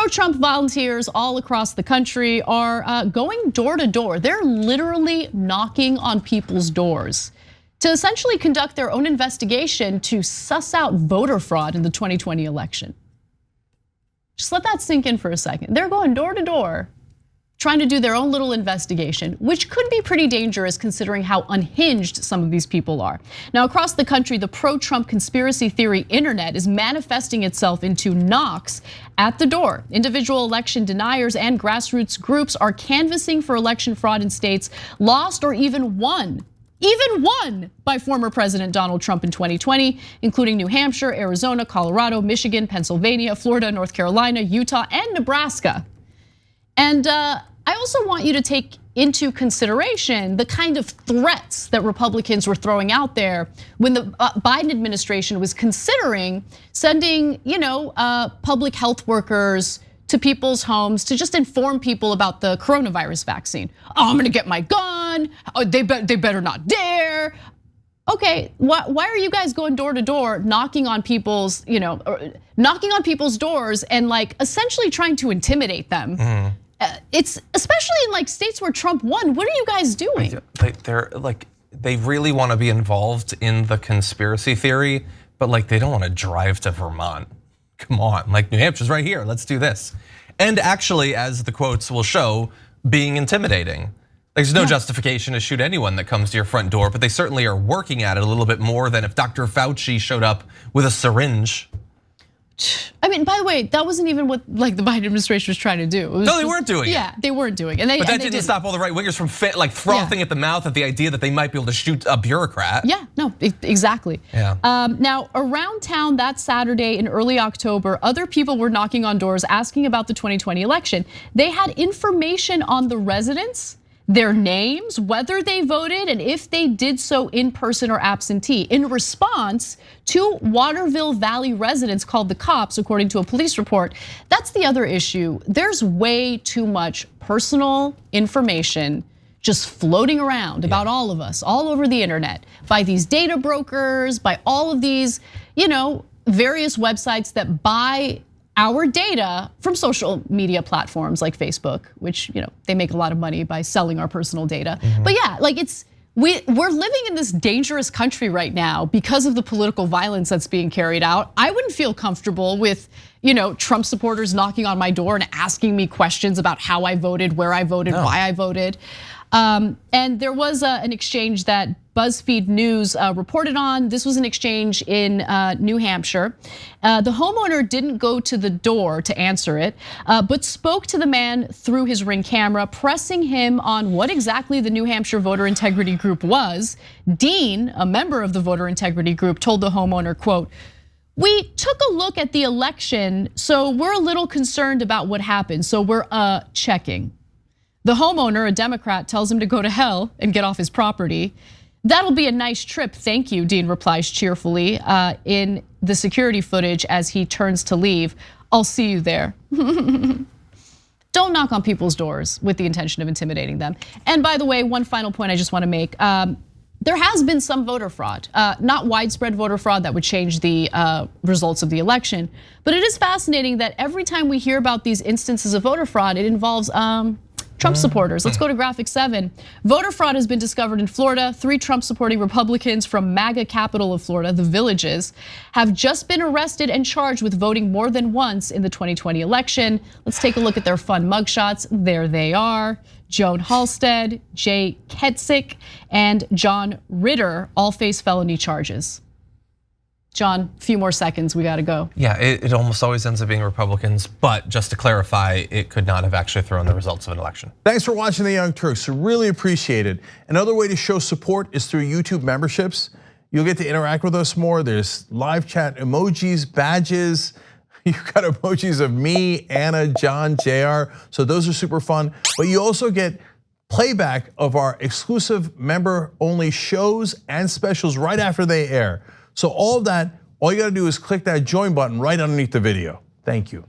pro-Trump volunteers all across the country are going door to door. They're literally knocking on people's doors to essentially conduct their own investigation to suss out voter fraud in the 2020 election. Just let that sink in for a second. They're going door to door, trying to do their own little investigation, which could be pretty dangerous considering how unhinged some of these people are. Now, across the country, the pro-Trump conspiracy theory internet is manifesting itself into knocks at the door. Individual election deniers and grassroots groups are canvassing for election fraud in states lost or even won by former President Donald Trump in 2020, including New Hampshire, Arizona, Colorado, Michigan, Pennsylvania, Florida, North Carolina, Utah, and Nebraska. And I also want you to take into consideration the kind of threats that Republicans were throwing out there when the Biden administration was considering sending, public health workers to people's homes to just inform people about the coronavirus vaccine. Oh, I'm gonna get my gun. Oh, they better not dare. Okay, why are you guys going door to door, knocking on people's, knocking on people's doors and like essentially trying to intimidate them? Mm-hmm. It's especially in like states where Trump won. What are you guys doing? They really want to be involved in the conspiracy theory, but like they don't want to drive to Vermont. Come on, like New Hampshire's right here. Let's do this. And actually, as the quotes will show, being intimidating. There's no justification to shoot anyone that comes to your front door, but they certainly are working at it a little bit more than if Dr. Fauci showed up with a syringe. I mean, by the way, that wasn't even what like the Biden administration was trying to do. No, they weren't doing it. Yeah, they weren't doing it. But that didn't stop all the right wingers from frothing at the mouth at the idea that they might be able to shoot a bureaucrat. Yeah, no, exactly. Yeah. Now, around town that Saturday in early October, other people were knocking on doors asking about the 2020 election. They had information on the residents, their names, whether they voted, and if they did so in person or absentee. In response, 2 Waterville Valley residents called the cops, according to a police report. That's the other issue. There's way too much personal information just floating around about all of us, all over the internet, by these data brokers, by all of these, various websites that buy our data from social media platforms like Facebook, which they make a lot of money by selling our personal data. Mm-hmm. But yeah, like we're living in this dangerous country right now because of the political violence that's being carried out. I wouldn't feel comfortable with Trump supporters knocking on my door and asking me questions about how I voted, where I voted, why I voted. And there was an exchange that BuzzFeed News reported on. This was an exchange in New Hampshire. The homeowner didn't go to the door to answer it, but spoke to the man through his Ring camera, pressing him on what exactly the New Hampshire Voter Integrity Group was. Dean, a member of the Voter Integrity Group, told the homeowner, quote, "We took a look at the election, so we're a little concerned about what happened, so we're checking." The homeowner, a Democrat, tells him to go to hell and get off his property. "That'll be a nice trip, thank you," Dean replies cheerfully in the security footage as he turns to leave. "I'll see you there." Don't knock on people's doors with the intention of intimidating them. And by the way, one final point I just want to make. There has been some voter fraud, not widespread voter fraud that would change the results of the election. But it is fascinating that every time we hear about these instances of voter fraud, it involves Trump supporters. Let's go to graphic 7. Voter fraud has been discovered in Florida. 3 Trump supporting Republicans from MAGA capital of Florida, the Villages, have just been arrested and charged with voting more than once in the 2020 election. Let's take a look at their fun mugshots. There they are. Joan Halstead, Jay Ketzik, and John Ritter all face felony charges. John, a few more seconds, we gotta go. Yeah, it almost always ends up being Republicans, but just to clarify, it could not have actually thrown the results of an election. Thanks for watching The Young Turks, really appreciate it. Another way to show support is through YouTube memberships. You'll get to interact with us more. There's live chat emojis, badges. You've got emojis of me, Anna, John, JR, so those are super fun. But you also get playback of our exclusive member-only shows and specials right after they air. So all of that, all you gotta do is click that join button right underneath the video. Thank you.